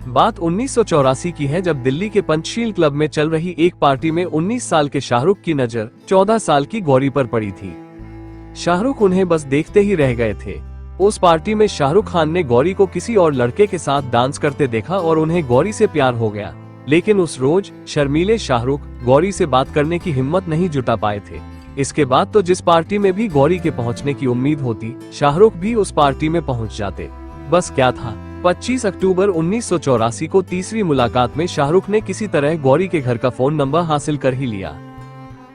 बात 1984 की है, जब दिल्ली के पंचशील क्लब में चल रही एक पार्टी में 19 साल के शाहरुख की नजर 14 साल की गौरी पर पड़ी थी। शाहरुख उन्हें बस देखते ही रह गए थे। उस पार्टी में शाहरुख खान ने गौरी को किसी और लड़के के साथ डांस करते देखा और उन्हें गौरी से प्यार हो गया। लेकिन उस रोज शर्मीले शाहरुख गौरी से बात करने की हिम्मत नहीं जुटा पाए थे। इसके बाद तो जिस पार्टी में भी गौरी के पहुंचने की उम्मीद होती, शाहरुख भी उस पार्टी में पहुंच जाते। बस क्या था, 25 अक्टूबर 1984 को तीसरी मुलाकात में शाहरुख ने किसी तरह गौरी के घर का फोन नंबर हासिल कर ही लिया।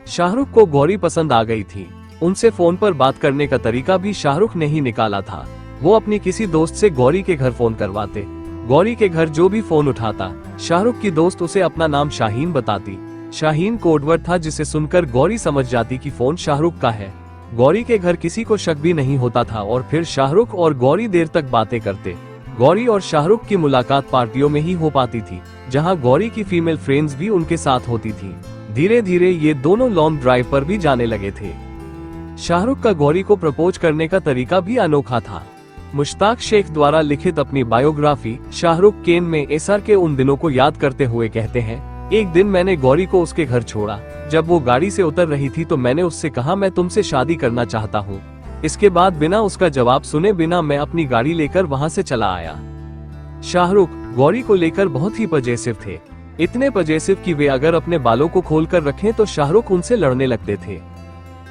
शाहरुख को गौरी पसंद आ गई थी। उनसे फोन पर बात करने का तरीका भी शाहरुख ने ही निकाला था। वो अपनी किसी दोस्त से गौरी के घर फोन करवाते। गौरी के घर जो भी फोन उठाता, शाहरुख की दोस्त उसे अपना नाम शाहीन बताती। शाहीन कोडवर्ड था, जिसे सुनकर गौरी समझ जाती कि फोन शाहरुख का है। गौरी के घर किसी को शक भी नहीं होता था और फिर शाहरुख और गौरी देर तक बातें करते। गौरी और शाहरुख की मुलाकात पार्टियों में ही हो पाती थी, जहां गौरी की फीमेल फ्रेंड्स भी उनके साथ होती थी। धीरे धीरे ये दोनों लॉन्ग ड्राइव पर भी जाने लगे थे। शाहरुख का गौरी को प्रपोज करने का तरीका भी अनोखा था। मुश्ताक शेख द्वारा लिखित अपनी बायोग्राफी शाहरुख केन में एसआर के उन दिनों को याद करते हुए कहते हैं, एक दिन मैंने गौरी को उसके घर छोड़ा। जब वो गाड़ी से उतर रही थी तो मैंने उससे कहा, मैं तुमसे शादी करना चाहता हूँ। इसके बाद बिना उसका जवाब सुने बिना मैं अपनी गाड़ी लेकर वहाँ से चला आया। शाहरुख गौरी को लेकर बहुत ही पजेसिव थे। इतने पजेसिव कि वे अगर अपने बालों को खोलकर रखें तो शाहरुख उनसे लड़ने लगते थे।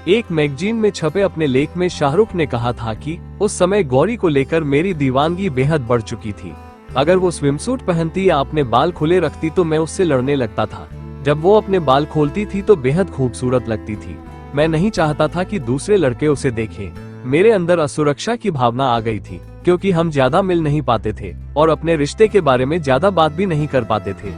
एक मैगजीन में छपे अपने लेख में शाहरुख ने कहा था कि उस समय गौरी को लेकर मेरी दीवानगी बेहद बढ़ चुकी थी। अगर वो स्विमसूट पहनती या अपने बाल खुले रखती तो मैं उससे लड़ने लगता था। जब वो अपने बाल खोलती थी तो बेहद खूबसूरत लगती थी। मैं नहीं चाहता था कि दूसरे लड़के उसे देखें। मेरे अंदर असुरक्षा की भावना आ गई थी, क्योंकि हम ज्यादा मिल नहीं पाते थे और अपने रिश्ते के बारे में ज्यादा बात भी नहीं कर पाते थे।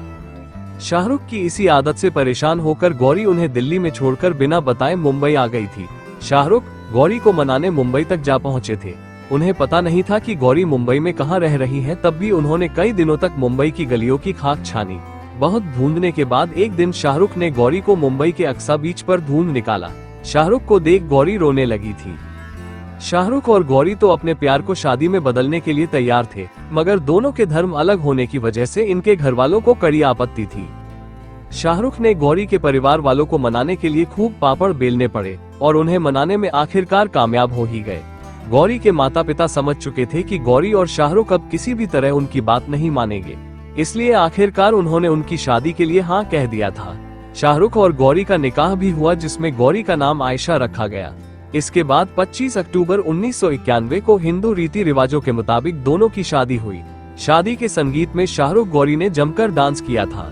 शाहरुख की इसी आदत से परेशान होकर गौरी उन्हें दिल्ली में छोड़कर बिना बताए मुंबई आ गई थी। शाहरुख गौरी को मनाने मुंबई तक जा पहुंचे थे। उन्हें पता नहीं था कि गौरी मुंबई में कहां रह रही है। तब भी उन्होंने कई दिनों तक मुंबई की गलियों की खाक छानी। बहुत ढूंढने के बाद एक दिन शाहरुख ने गौरी को मुंबई के अक्सा बीच पर ढूंढ निकाला। शाहरुख को देख गौरी रोने लगी थी। शाहरुख और गौरी तो अपने प्यार को शादी में बदलने के लिए तैयार थे, मगर दोनों के धर्म अलग होने की वजह से इनके घर वालों को कड़ी आपत्ति थी। शाहरुख ने गौरी के परिवार वालों को मनाने के लिए खूब पापड़ बेलने पड़े और उन्हें मनाने में आखिरकार कामयाब हो ही गए। गौरी के माता पिता समझ चुके थे कि गौरी और शाहरुख अब किसी भी तरह उनकी बात नहीं मानेंगे, इसलिए आखिरकार उन्होंने उनकी शादी के लिए हाँ कह दिया था। शाहरुख और गौरी का निकाह भी हुआ, जिसमें गौरी का नाम आयशा रखा गया। इसके बाद 25 अक्टूबर 1991 को हिंदू रीति रिवाजों के मुताबिक दोनों की शादी हुई। शादी के संगीत में शाहरुख गौरी ने जमकर डांस किया था।